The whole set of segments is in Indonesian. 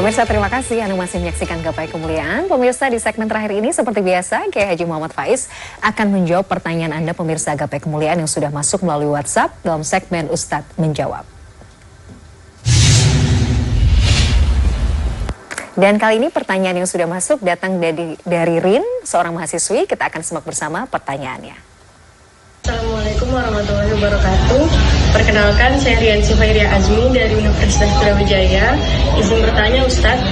Pemirsa, terima kasih Anda masih menyaksikan Gapai Kemuliaan. Pemirsa, di segmen terakhir ini seperti biasa Kiai Haji Muhammad Faiz akan menjawab pertanyaan Anda pemirsa Gapai Kemuliaan yang sudah masuk melalui WhatsApp dalam segmen Ustadz Menjawab. Dan kali ini pertanyaan yang sudah masuk datang dari Rin, seorang mahasiswi. Kita akan simak bersama pertanyaannya. Assalamualaikum warahmatullahi wabarakatuh. Perkenalkan, saya Rian Sifairia Azmi dari Universitas Brawijaya. Izin bertanya Ustadz,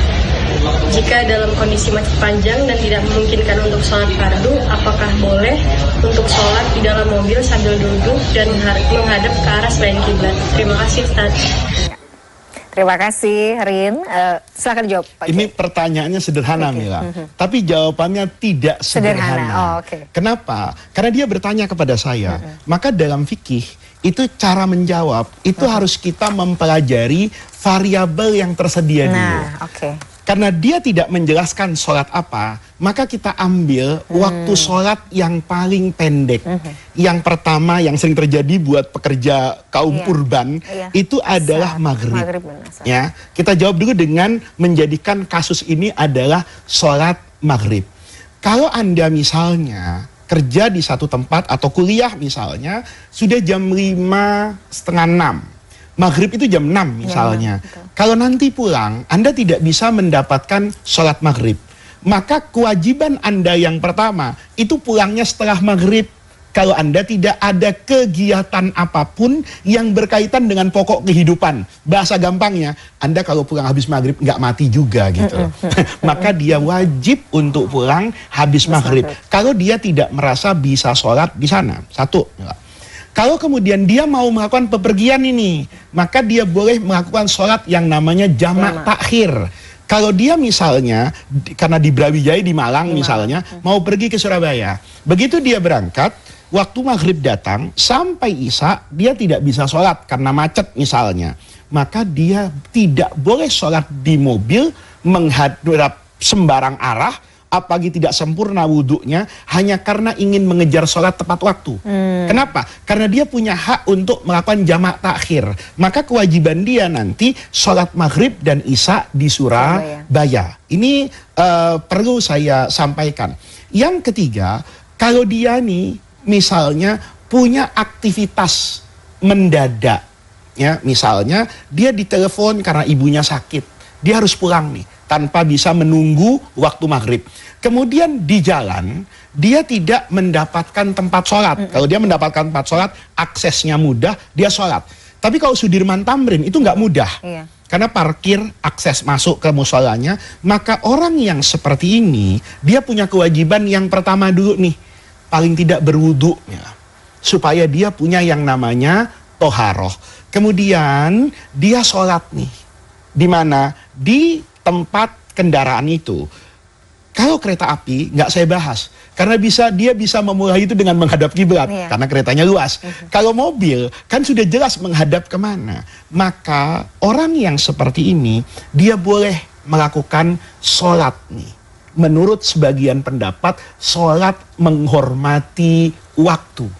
jika dalam kondisi macet panjang dan tidak memungkinkan untuk sholat fardu, apakah boleh untuk sholat di dalam mobil sambil duduk dan menghadap ke arah selain kiblat? Terima kasih Ustadz. Terima kasih Rin, silakan jawab Pak. Ini pertanyaannya sederhana Mila, tapi jawabannya tidak sederhana. Kenapa? Karena dia bertanya kepada saya, maka dalam fikih itu cara menjawab itu harus kita mempelajari variabel yang tersedia dulu. Karena dia tidak menjelaskan sholat apa, maka kita ambil waktu sholat yang paling pendek. Yang pertama yang sering terjadi buat pekerja kaum urban itu adalah maghrib. Ya, kita jawab dulu dengan menjadikan kasus ini adalah sholat maghrib. Kalau Anda misalnya kerja di satu tempat atau kuliah misalnya sudah jam 5:30. Maghrib itu jam 6 misalnya. Kalau nanti pulang, Anda tidak bisa mendapatkan sholat maghrib. Maka kewajiban Anda yang pertama, itu pulangnya setelah maghrib. Kalau Anda tidak ada kegiatan apapun yang berkaitan dengan pokok kehidupan. Bahasa gampangnya, Anda kalau pulang habis maghrib nggak mati juga gitu. Maka dia wajib untuk pulang habis maghrib. Kalau dia tidak merasa bisa sholat di sana. Satu. Kalau kemudian dia mau melakukan bepergian ini, maka dia boleh melakukan sholat yang namanya jamak takhir. Kalau dia misalnya, karena di Brawijaya di Malang misalnya, mau pergi ke Surabaya. Begitu dia berangkat, waktu maghrib datang, sampai isya, dia tidak bisa sholat karena macet misalnya. Maka dia tidak boleh sholat di mobil, menghadap sembarang arah, apalagi tidak sempurna wudhunya, hanya karena ingin mengejar sholat tepat waktu. Kenapa? Karena dia punya hak untuk melakukan jamak takhir. Maka kewajiban dia nanti sholat maghrib dan isya di Surabaya. Ini perlu saya sampaikan. Yang ketiga, kalau dia nih misalnya punya aktivitas mendadak, ya misalnya dia ditelepon karena ibunya sakit, dia harus pulang nih tanpa bisa menunggu waktu maghrib. Kemudian di jalan, dia tidak mendapatkan tempat sholat. Kalau dia mendapatkan tempat sholat, aksesnya mudah, dia sholat. Tapi kalau Sudirman Tamrin itu nggak mudah. Karena parkir, akses masuk ke musholanya, maka orang yang seperti ini, dia punya kewajiban yang pertama dulu nih, paling tidak berwudu. Supaya dia punya yang namanya toharoh. Kemudian dia sholat nih. Di mana? Di tempat kendaraan itu. Kalau kereta api nggak saya bahas, karena dia bisa memulai itu dengan menghadap kiblat, karena keretanya luas. Kalau mobil kan sudah jelas menghadap kemana. Maka orang yang seperti ini dia boleh melakukan sholat nih. Menurut sebagian pendapat, sholat menghormati waktu.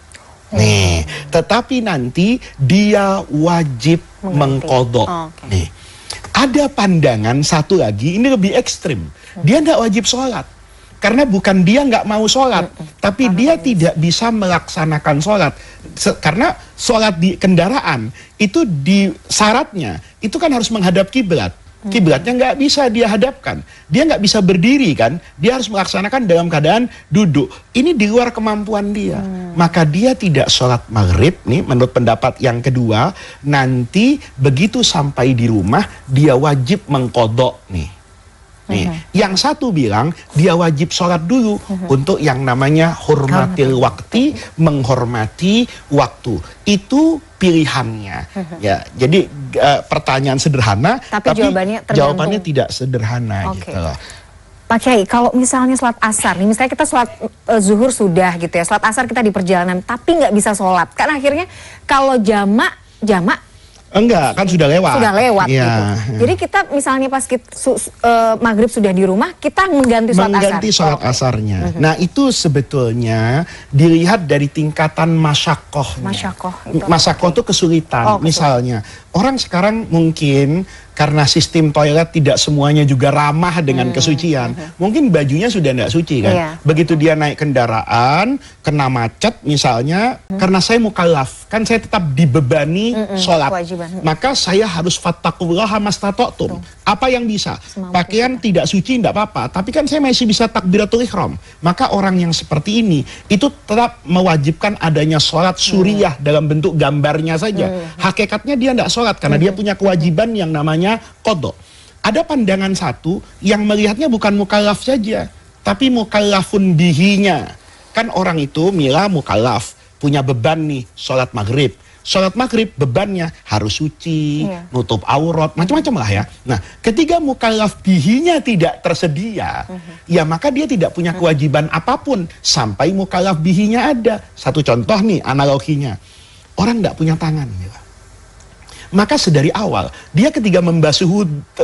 Nih, tetapi nanti dia wajib mengqadha. Nih. Ada pandangan satu lagi, ini lebih ekstrim. Dia tidak wajib sholat. Karena bukan dia nggak mau sholat, tapi dia tidak bisa melaksanakan sholat. Karena sholat di kendaraan, itu di syaratnya, itu kan harus menghadap kiblat. Kiblatnya nggak bisa dia hadapkan. Dia nggak bisa berdiri kan. Dia harus melaksanakan dalam keadaan duduk. Ini di luar kemampuan dia. Maka dia tidak sholat maghrib nih menurut pendapat yang kedua. Nanti begitu sampai di rumah dia wajib mengqadha nih. Yang satu bilang dia wajib sholat dulu untuk yang namanya hormatil wakti, menghormati waktu. Itu pilihannya. Ya, jadi pertanyaan sederhana, tapi jawabannya tidak sederhana gitu loh. Pak Kiai, kalau misalnya sholat asar nih, misalnya kita sholat zuhur sudah gitu ya, sholat asar kita di perjalanan, tapi nggak bisa sholat, kan akhirnya kalau jamak enggak, kan sudah lewat. Sudah lewat gitu. Jadi kita misalnya pas maghrib sudah di rumah, kita mengganti sholat asar. Mengganti sholat asarnya. Nah itu sebetulnya dilihat dari tingkatan masyakohnya. Masyakoh itu kesulitan. Misalnya, Orang sekarang mungkin karena sistem toilet tidak semuanya juga ramah dengan kesucian. Mungkin bajunya sudah tidak suci kan. Begitu dia naik kendaraan, kena macet misalnya, karena saya mukallaf, kan saya tetap dibebani sholat. Maka saya harus fattaqullaha mastata'tum. Apa yang bisa? Pakaian tidak suci tidak apa-apa, tapi kan saya masih bisa takbiratul ihram. Maka orang yang seperti ini, itu tetap mewajibkan adanya sholat suriyah dalam bentuk gambarnya saja. Hakikatnya dia tidak sholat, karena dia punya kewajiban yang namanya qadha. Ada pandangan satu yang melihatnya bukan mukallaf saja, tapi mukallafun bihinya. Kan orang itu mila mukallaf, punya beban nih, sholat maghrib. Sholat maghrib bebannya harus suci, nutup aurat, macam-macam lah ya. Nah, ketika mukallaf bihinya tidak tersedia, ya maka dia tidak punya kewajiban apapun sampai mukallaf bihinya ada. Satu contoh nih analoginya, orang tidak punya tangan, mila. Maka sedari awal dia ketika membasuh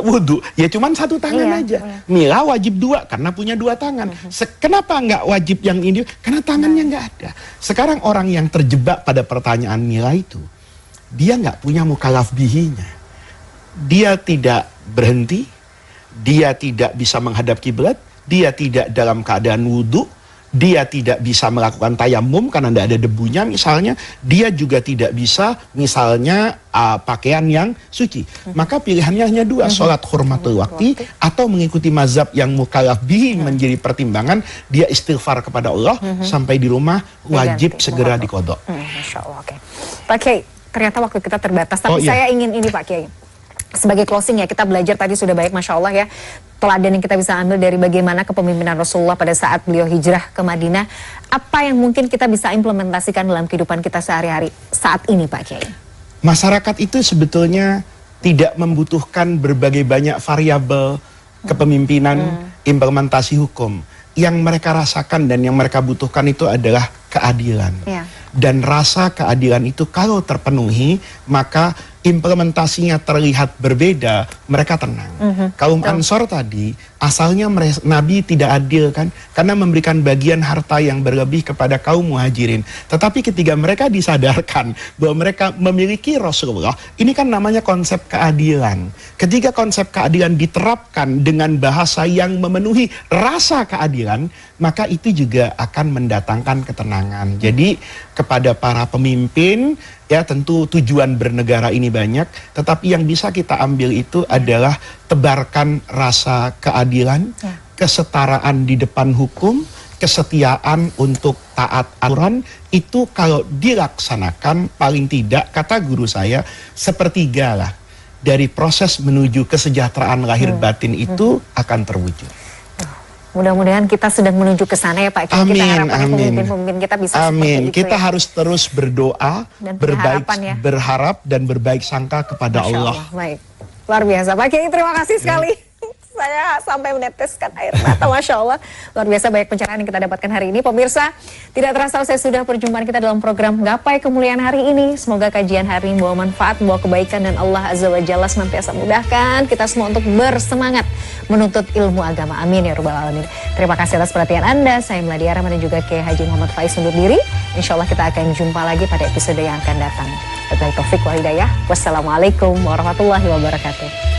wudhu ya cuman satu tangan aja. Mila wajib dua karena punya dua tangan. Kenapa nggak wajib yang ini? Karena tangannya nggak ada. Sekarang orang yang terjebak pada pertanyaan Mila itu, dia nggak punya mukallaf bihinya. Dia tidak berhenti, dia tidak bisa menghadap kiblat, dia tidak dalam keadaan wudhu, dia tidak bisa melakukan tayamum karena tidak ada debunya misalnya, dia juga tidak bisa misalnya pakaian yang suci. Maka pilihannya hanya dua, sholat hurmatul wakti atau mengikuti mazhab yang mukallaf bihi menjadi pertimbangan, dia istighfar kepada Allah sampai di rumah wajib segera diqadha. Masya Allah. Pak Kiai, ternyata waktu kita terbatas, tapi saya ingin ini Pak Kiai, sebagai closing ya, kita belajar tadi sudah banyak Masya Allah ya, teladan yang kita bisa ambil dari bagaimana kepemimpinan Rasulullah pada saat beliau hijrah ke Madinah. Apa yang mungkin kita bisa implementasikan dalam kehidupan kita sehari-hari saat ini Pak Kiai? Masyarakat itu sebetulnya tidak membutuhkan berbagai banyak variabel kepemimpinan, implementasi hukum. Yang mereka rasakan dan yang mereka butuhkan itu adalah keadilan. Dan rasa keadilan itu kalau terpenuhi, maka implementasinya terlihat berbeda, mereka tenang. Kaum Ansor tadi, asalnya Nabi tidak adil kan, karena memberikan bagian harta yang berlebih kepada kaum muhajirin. Tetapi ketika mereka disadarkan bahwa mereka memiliki Rasulullah, ini kan namanya konsep keadilan. Ketika konsep keadilan diterapkan dengan bahasa yang memenuhi rasa keadilan, maka itu juga akan mendatangkan ketenangan. Jadi kepada para pemimpin, ya tentu tujuan bernegara ini banyak, tetapi yang bisa kita ambil itu adalah tebarkan rasa keadilan, kesetaraan di depan hukum, kesetiaan untuk taat aturan. Itu kalau dilaksanakan paling tidak, kata guru saya, sepertiga lah dari proses menuju kesejahteraan lahir batin itu akan terwujud. Mudah-mudahan kita sedang menuju ke sana ya Pak. Kita harapkan pemimpin-pemimpin kita bisa seperti itu. Kita harus terus berdoa, berharap dan berbaik sangka kepada Allah. Baik, luar biasa Pak Kiai, terima kasih sekali. Saya sampai meneteskan air mata, Masya Allah. Luar biasa banyak pencerahan yang kita dapatkan hari ini. Pemirsa, tidak terasa saya sudah perjumpaan kita dalam program Gapai Kemuliaan hari ini. Semoga kajian hari ini membawa manfaat, membawa kebaikan, dan Allah Azza wa Jalla senantiasa mudahkan kita semua untuk bersemangat menuntut ilmu agama. Amin ya Rabbal Alamin. Terima kasih atas perhatian Anda. Saya Meladia Rahman dan juga Kiai Haji Muhammad Faiz undur diri. Insya Allah kita akan jumpa lagi pada episode yang akan datang. Wabillahi taufiq wal hidayah. Wassalamualaikum warahmatullahi wabarakatuh.